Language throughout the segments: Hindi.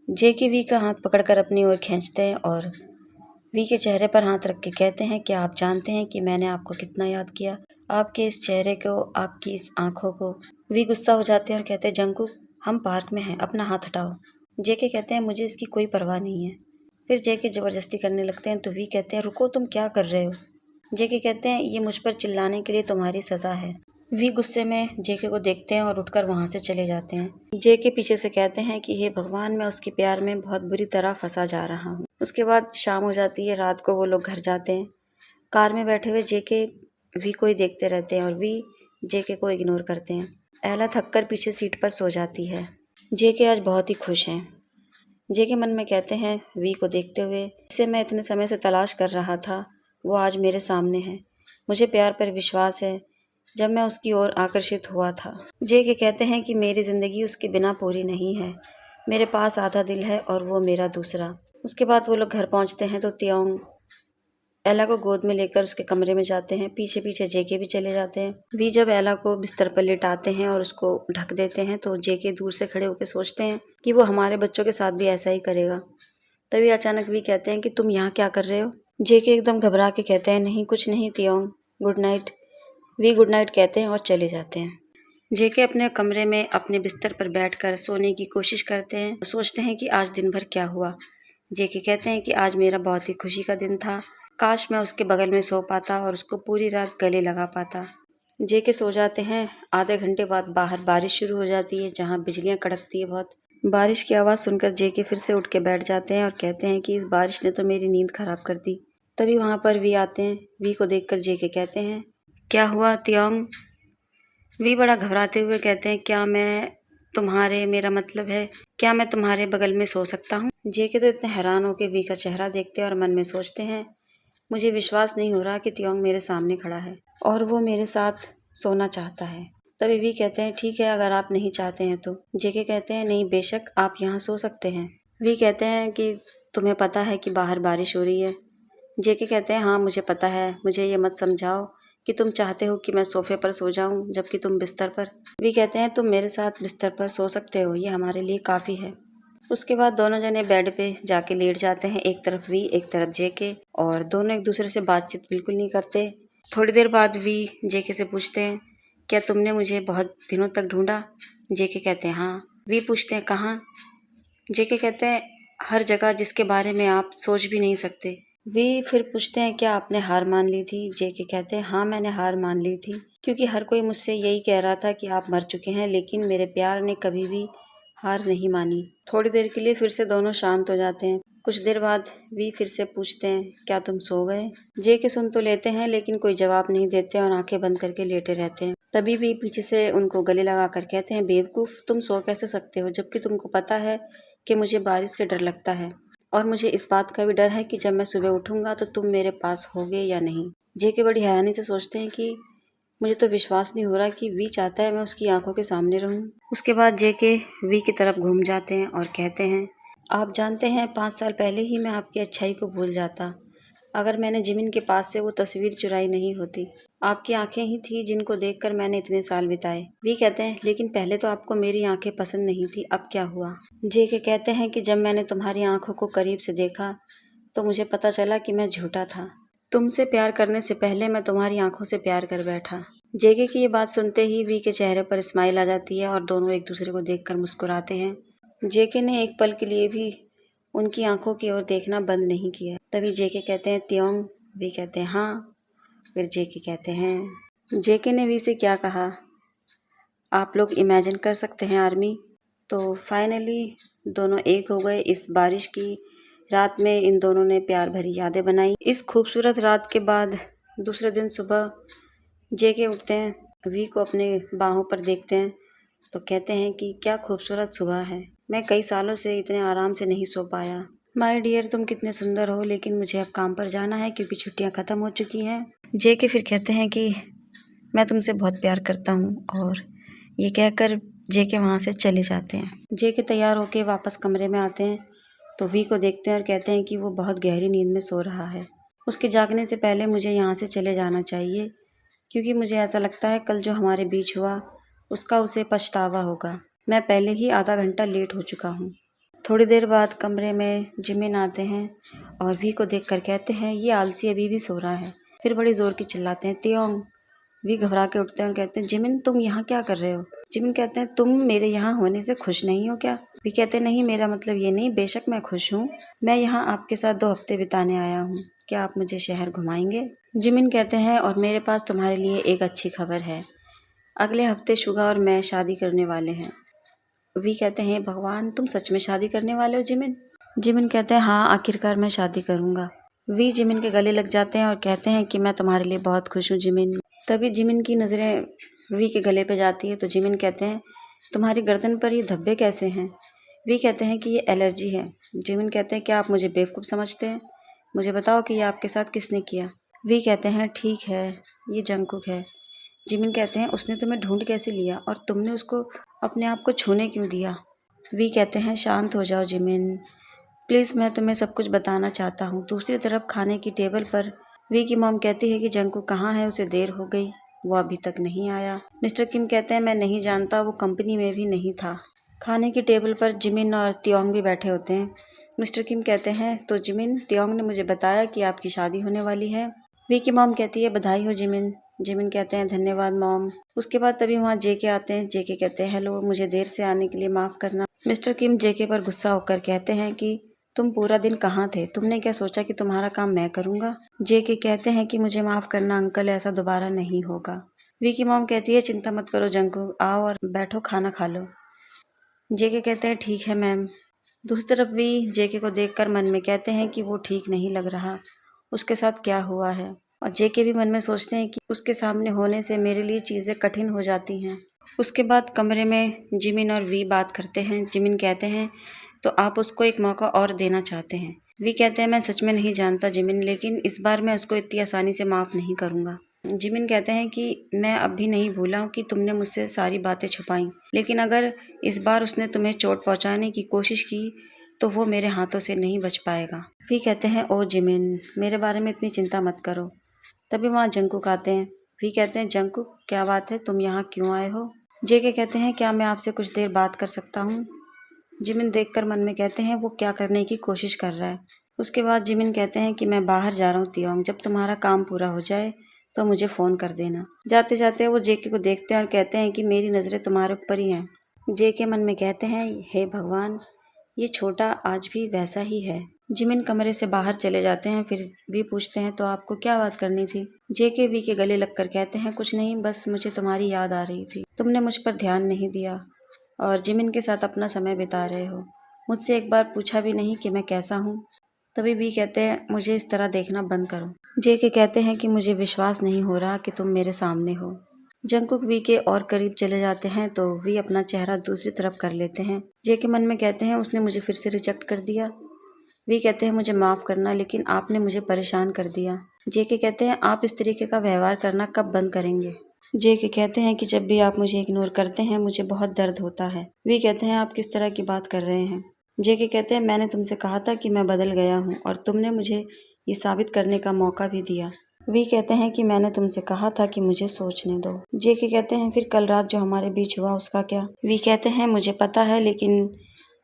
जेके वी का हाथ पकड़कर अपनी ओर खींचते हैं और वी के चेहरे पर हाथ रख के कहते हैं, क्या आप जानते हैं कि मैंने आपको कितना याद किया? आपके इस चेहरे को, आपकी इस आंखों को। वी गुस्सा हो जाते हैं और कहते हैं, जंकुक हम पार्क में हैं, अपना हाथ हटाओ। जेके कहते हैं, मुझे इसकी कोई परवाह नहीं है। फिर जेके ज़बरदस्ती करने लगते हैं तो वी कहते हैं, रुको, तुम क्या कर रहे हो? जेके कहते हैं, ये मुझ पर चिल्लाने के लिए तुम्हारी सज़ा है। वी गुस्से में जेके को देखते हैं और उठकर वहाँ से चले जाते हैं। जेके पीछे से कहते हैं कि हे भगवान, मैं उसके प्यार में बहुत बुरी तरह फंसा जा रहा हूँ। उसके बाद शाम हो जाती है, रात को वो लोग घर जाते हैं। कार में बैठे हुए जेके वी को ही देखते रहते हैं और वी जेके को इग्नोर करते हैं। एला थककर पीछे सीट पर सो जाती है। जेके आज बहुत ही खुश हैं। जेके मन में कहते हैं वी को देखते हुए, जिसे मैं इतने समय से तलाश कर रहा था, वो आज मेरे सामने है। मुझे प्यार पर विश्वास है, जब मैं उसकी ओर आकर्षित हुआ था। जेके कहते हैं कि मेरी ज़िंदगी उसके बिना पूरी नहीं है। मेरे पास आधा दिल है और वो मेरा दूसरा। उसके बाद वो लोग घर पहुंचते हैं तो तियोंग एला को गोद में लेकर उसके कमरे में जाते हैं। पीछे पीछे जेके भी चले जाते हैं। वी जब एला को बिस्तर पर लिटाते हैं और उसको ढक देते हैं तो जेके दूर से खड़े होकर सोचते हैं कि वो हमारे बच्चों के साथ भी ऐसा ही करेगा। तभी अचानक वी कहते हैं कि तुम यहाँ क्या कर रहे हो? जेके एकदम घबरा के कहते हैं, नहीं, कुछ नहीं तियोंग, good night. We good night कहते हैं और चले जाते हैं। जेके अपने कमरे में अपने बिस्तर पर बैठकर सोने की कोशिश करते हैं। सोचते हैं कि आज दिन भर क्या हुआ। जेके कहते हैं कि आज मेरा बहुत ही खुशी का दिन था। काश मैं उसके बगल में सो पाता और उसको पूरी रात गले लगा पाता। जेके सो जाते हैं। आधे घंटे बाद बाहर बारिश शुरू हो जाती है, जहाँ बिजलियाँ कड़कती है बहुत। बारिश की आवाज़ सुनकर जेके फिर से उठ के बैठ जाते हैं और कहते हैं कि इस बारिश ने तो मेरी नींद खराब कर दी। तभी वहाँ पर वी आते हैं। वी को देखकर जेके कहते हैं, क्या हुआ तियोंग? वी बड़ा घबराते हुए कहते हैं, मेरा मतलब है, क्या मैं तुम्हारे बगल में सो सकता हूँ? जेके तो इतने हैरान होकर वी का चेहरा देखते हैं और मन में सोचते हैं, मुझे विश्वास नहीं हो रहा कि तियोंग मेरे सामने खड़ा है और वो मेरे साथ सोना चाहता है। तभी वी कहते हैं, ठीक है, अगर आप नहीं चाहते हैं तो। जेके कहते हैं, नहीं, बेशक आप यहाँ सो सकते हैं। वी कहते हैं कि तुम्हें पता है कि बाहर बारिश हो रही है? जेके कहते हैं, हाँ, मुझे पता है। मुझे ये मत समझाओ कि तुम चाहते हो कि मैं सोफे पर सो जाऊं जबकि तुम बिस्तर पर। वी कहते हैं, तुम मेरे साथ बिस्तर पर सो सकते हो, ये हमारे लिए काफ़ी है। उसके बाद दोनों जने बेड पे जाके लेट जाते हैं, एक तरफ वी एक तरफ जेके, और दोनों एक दूसरे से बातचीत बिल्कुल नहीं करते। थोड़ी देर बाद वी जेके से पूछते हैं, क्या तुमने मुझे बहुत दिनों तक ढूंढा? जेके कहते हैं, हाँ। वी पूछते हैं, कहाँ? जेके कहते हैं, हर जगह, जिसके बारे में आप सोच भी नहीं सकते। वी फिर पूछते हैं, क्या आपने हार मान ली थी? जेके कहते हैं, हाँ, मैंने हार मान ली थी, क्योंकि हर कोई मुझसे यही कह रहा था कि आप मर चुके हैं, लेकिन मेरे प्यार ने कभी भी हार नहीं मानी। थोड़ी देर के लिए फिर से दोनों शांत हो जाते हैं। कुछ देर बाद वी फिर से पूछते हैं, क्या तुम सो गए? जेके सुन तो लेते हैं लेकिन कोई जवाब नहीं देते और आंखें बंद करके लेटे रहते हैं। तभी वी पीछे से उनको गले लगा कर कहते हैं, बेवकूफ़, तुम सो कैसे सकते हो जबकि तुमको पता है कि मुझे बारिश से डर लगता है और मुझे इस बात का भी डर है कि जब मैं सुबह उठूंगा तो तुम मेरे पास होगे या नहीं। जेके बड़ी हैरानी से सोचते हैं कि मुझे तो विश्वास नहीं हो रहा कि वी चाहता है मैं उसकी आंखों के सामने रहूं। उसके बाद जेके वी की तरफ घूम जाते हैं और कहते हैं, आप जानते हैं, 5 साल पहले ही मैं आपकी अच्छाई को भूल जाता अगर मैंने जिमिन के पास से वो तस्वीर चुराई नहीं होती। आपकी आंखें ही थी जिनको देखकर मैंने इतने साल बिताए। वी कहते हैं, लेकिन पहले तो आपको मेरी आंखें पसंद नहीं थी, अब क्या हुआ? जेके कहते हैं कि जब मैंने तुम्हारी आंखों को करीब से देखा तो मुझे पता चला कि मैं झूठा था। तुमसे प्यार करने से पहले मैं तुम्हारी आंखों से प्यार कर बैठा। जेके की ये बात सुनते ही वी के चेहरे पर स्माइल आ जाती है और दोनों एक दूसरे को देखकर मुस्कुराते हैं। जेके ने एक पल के लिए भी उनकी आंखों की ओर देखना बंद नहीं किया। तभी जेके कहते हैं, तियोंग? वी कहते हैं, हाँ। फिर जेके कहते हैं, जेके ने वी से क्या कहा, आप लोग इमेजिन कर सकते हैं आर्मी? तो फाइनली दोनों एक हो गए। इस बारिश की रात में इन दोनों ने प्यार भरी यादें बनाई। इस खूबसूरत रात के बाद दूसरे दिन सुबह जेके उठते हैं, वी को अपने बाहों पर देखते हैं तो कहते हैं कि क्या खूबसूरत सुबह है, मैं कई सालों से इतने आराम से नहीं सो पाया। माय डियर, तुम कितने सुंदर हो, लेकिन मुझे अब काम पर जाना है क्योंकि छुट्टियां ख़त्म हो चुकी हैं। जेके फिर कहते हैं कि मैं तुमसे बहुत प्यार करता हूँ, और ये कहकर जेके वहाँ से चले जाते हैं। जेके तैयार होके वापस कमरे में आते हैं तो वी को देखते हैं और कहते हैं कि वो बहुत गहरी नींद में सो रहा है। उसके जागने से पहले मुझे यहाँ से चले जाना चाहिए, क्योंकि मुझे ऐसा लगता है कल जो हमारे बीच हुआ उसका उसे पछतावा होगा। मैं पहले ही आधा घंटा लेट हो चुका हूँ। थोड़ी देर बाद कमरे में जिमिन आते हैं और वी को देखकर कहते हैं ये आलसी अभी भी सो रहा है। फिर बड़ी जोर की चिल्लाते हैं तियोंग। वी घबरा के उठते हैं और कहते हैं जिमिन तुम यहाँ क्या कर रहे हो। जिमिन कहते हैं तुम मेरे यहाँ होने से खुश नहीं हो क्या। वी कहते हैं नहीं, मेरा मतलब ये नहीं, बेशक मैं खुश हूँ। मैं यहाँ आपके साथ 2 हफ्ते बिताने आया हूँ। क्या आप मुझे शहर घुमाएंगे। जिमिन कहते हैं और मेरे पास तुम्हारे लिए एक अच्छी खबर है। अगले हफ्ते शुगा और मैं शादी करने वाले हैं। वी कहते हैं भगवान, तुम सच में शादी करने वाले हो जिमिन। जिमिन कहते हैं हाँ, आखिरकार मैं शादी करूंगा। वी जिमिन के गले लग जाते हैं और कहते हैं कि मैं तुम्हारे लिए बहुत खुश हूँ जिमिन। तभी जिमिन की नज़रें वी के गले पे जाती है तो जिमिन कहते हैं तुम्हारी गर्दन पर ये धब्बे कैसे हैं। वी कहते हैं कि ये एलर्जी है। जिमिन कहते हैं क्या आप मुझे बेवकूफ़ समझते हैं, मुझे बताओ कि ये आपके साथ किसने किया। वी कहते हैं ठीक है, ये जंगकुक है। जिमिन कहते हैं उसने तुम्हें ढूंढ कैसे लिया और तुमने उसको अपने आप को छूने क्यों दिया। वी कहते हैं शांत हो जाओ जिमिन, प्लीज़ मैं तुम्हें सब कुछ बताना चाहता हूँ। दूसरी तरफ खाने की टेबल पर वी की मॉम कहती है कि जंगकुक कहाँ है, उसे देर हो गई, वो अभी तक नहीं आया। मिस्टर किम कहते हैं मैं नहीं जानता, वो कंपनी में भी नहीं था। खाने की टेबल पर जिमिन और तियोंग भी बैठे होते हैं। मिस्टर किम कहते हैं तो जिमिन, तियोंग ने मुझे बताया कि आपकी शादी होने वाली है। वी की मॉम कहती है बधाई हो जिमिन। जिमिन कहते हैं धन्यवाद मॉम। उसके बाद तभी वहाँ जेके आते हैं। जेके कहते हैं हेलो, मुझे देर से आने के लिए माफ़ करना। मिस्टर किम जेके पर गुस्सा होकर कहते हैं कि तुम पूरा दिन कहाँ थे, तुमने क्या सोचा कि तुम्हारा काम मैं करूँगा। जेके कहते हैं कि मुझे माफ़ करना अंकल, ऐसा दोबारा नहीं होगा। वी की मॉम कहती है चिंता मत करो जंगकुक, आओ और बैठो, खाना खा लो। जेके कहते हैं ठीक है मैम। दूसरी तरफ वी जेके को देखकर मन में कहते हैं कि वो ठीक नहीं लग रहा, उसके साथ क्या हुआ है। और जेके भी मन में सोचते हैं कि उसके सामने होने से मेरे लिए चीज़ें कठिन हो जाती हैं। उसके बाद कमरे में जिमिन और वी बात करते हैं। जिमिन कहते हैं तो आप उसको एक मौका और देना चाहते हैं। वी कहते हैं मैं सच में नहीं जानता जिमिन, लेकिन इस बार मैं उसको इतनी आसानी से माफ़ नहीं करूँगा। जिमिन कहते हैं कि मैं अब भी नहीं भूला हूँ कि तुमने मुझसे सारी बातें छुपाई, लेकिन अगर इस बार उसने तुम्हें चोट पहुँचाने की कोशिश की तो वो मेरे हाथों से नहीं बच पाएगा। वी कहते हैं ओ जिमिन, मेरे बारे में इतनी चिंता मत करो। तभी वहाँ जंगकुक आते हैं। वी कहते हैं जंगकुक क्या बात है, तुम यहाँ क्यों आए हो। जेके कहते हैं क्या मैं आपसे कुछ देर बात कर सकता हूँ। जिमिन देखकर मन में कहते हैं वो क्या करने की कोशिश कर रहा है। उसके बाद जिमिन कहते हैं कि मैं बाहर जा रहा हूँ तियोंग, जब तुम्हारा काम पूरा हो जाए तो मुझे फ़ोन कर देना। जाते जाते वो जेके को देखते हैं और कहते हैं कि मेरी नज़रें तुम्हारे ऊपर ही हैं। जेके मन में कहते हैं हे भगवान, ये छोटा आज भी वैसा ही है। जिमिन कमरे से बाहर चले जाते हैं। फिर वी पूछते हैं तो आपको क्या बात करनी थी। जेके वी के गले लगकर कहते हैं कुछ नहीं, बस मुझे तुम्हारी याद आ रही थी, तुमने मुझ पर ध्यान नहीं दिया और जिमिन के साथ अपना समय बिता रहे हो, मुझसे एक बार पूछा भी नहीं कि मैं कैसा हूँ। तभी वी कहते हैं मुझे इस तरह देखना बंद करो। जेके कहते हैं कि मुझे विश्वास नहीं हो रहा कि तुम मेरे सामने हो। जंगकुक वी के और करीब चले जाते हैं तो वी अपना चेहरा दूसरी तरफ कर लेते हैं। जेके मन में कहते हैं उसने मुझे फिर से रिजेक्ट कर दिया। वी कहते हैं मुझे माफ़ करना, लेकिन आपने मुझे परेशान कर दिया। जेके कहते हैं आप इस तरीके का व्यवहार करना कब बंद करेंगे। जेके कहते हैं कि जब भी आप मुझे इग्नोर करते हैं मुझे बहुत दर्द होता है। वी कहते हैं आप किस तरह की बात कर रहे हैं। जेके कहते हैं मैंने तुमसे कहा था कि मैं बदल गया हूँ और तुमने मुझे ये साबित करने का मौका भी दिया। वी कहते हैं कि मैंने तुमसे कहा था कि मुझे सोचने दो। जेके कहते हैं फिर कल रात जो हमारे बीच हुआ उसका क्या। वी कहते हैं मुझे पता है, लेकिन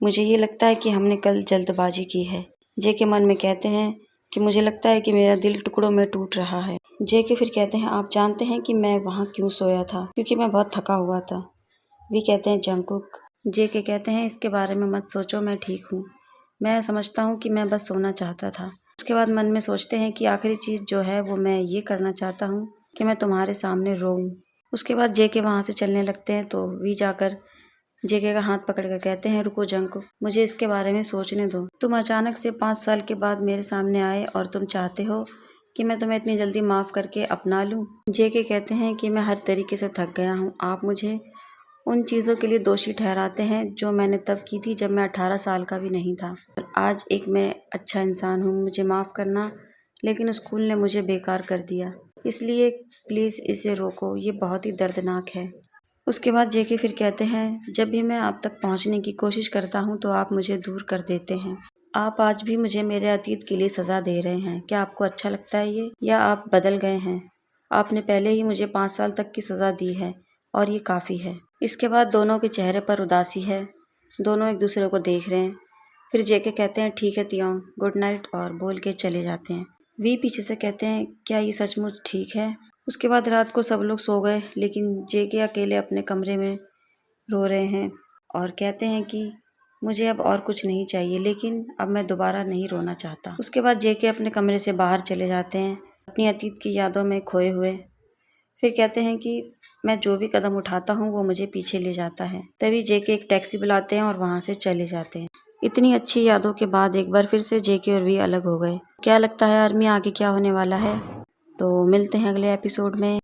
मुझे ये लगता है कि हमने कल जल्दबाजी की है। जेके मन में कहते हैं कि मुझे लगता है कि मेरा दिल टुकड़ों में टूट रहा है। जेके फिर कहते हैं आप जानते हैं कि मैं वहाँ क्यों सोया था, क्योंकि मैं बहुत थका हुआ था। वी कहते हैं जंगकुक। जेके कहते हैं इसके बारे में मत सोचो, मैं ठीक हूँ, मैं समझता हूँ कि मैं बस सोना चाहता था। उसके बाद मन में सोचते हैं कि आखिरी चीज़ जो है वो मैं ये करना चाहता हूँ कि मैं तुम्हारे सामने रोऊं। उसके बाद जेके वहाँ से चलने लगते हैं तो वी जाकर जेके का हाथ पकड़ कर कहते हैं रुको जंगकुक, मुझे इसके बारे में सोचने दो। तुम अचानक से 5 साल के बाद मेरे सामने आए और तुम चाहते हो कि मैं तुम्हें इतनी जल्दी माफ़ करके अपना लूँ। जेके कहते हैं कि मैं हर तरीके से थक गया हूँ, आप मुझे उन चीज़ों के लिए दोषी ठहराते हैं जो मैंने तब की थी जब मैं 18 साल का भी नहीं था। आज एक मैं अच्छा इंसान हूँ, मुझे माफ़ करना, लेकिन स्कूल ने मुझे बेकार कर दिया, इसलिए प्लीज़ इसे रोको, ये बहुत ही दर्दनाक है। उसके बाद जेके फिर कहते हैं जब भी मैं आप तक पहुंचने की कोशिश करता हूं तो आप मुझे दूर कर देते हैं। आप आज भी मुझे मेरे अतीत के लिए सज़ा दे रहे हैं। क्या आपको अच्छा लगता है ये, या आप बदल गए हैं। आपने पहले ही मुझे 5 साल तक की सज़ा दी है और ये काफ़ी है। इसके बाद दोनों के चेहरे पर उदासी है, दोनों एक दूसरे को देख रहे हैं। फिर जेके कहते हैं ठीक है तियोंग, गुड नाइट और बोल के चले जाते हैं। वी पीछे से कहते हैं क्या ये सचमुच ठीक है। उसके बाद रात को सब लोग सो गए, लेकिन जेके अकेले अपने कमरे में रो रहे हैं और कहते हैं कि मुझे अब और कुछ नहीं चाहिए, लेकिन अब मैं दोबारा नहीं रोना चाहता। उसके बाद जेके अपने कमरे से बाहर चले जाते हैं, अपनी अतीत की यादों में खोए हुए। फिर कहते हैं कि मैं जो भी कदम उठाता हूँ वो मुझे पीछे ले जाता है। तभी जेके एक टैक्सी बुलाते हैं और वहाँ से चले जाते हैं। इतनी अच्छी यादों के बाद एक बार फिर से जेके और वी अलग हो गए। क्या लगता है आर्मी आगे क्या होने वाला है? तो मिलते हैं अगले एपिसोड में।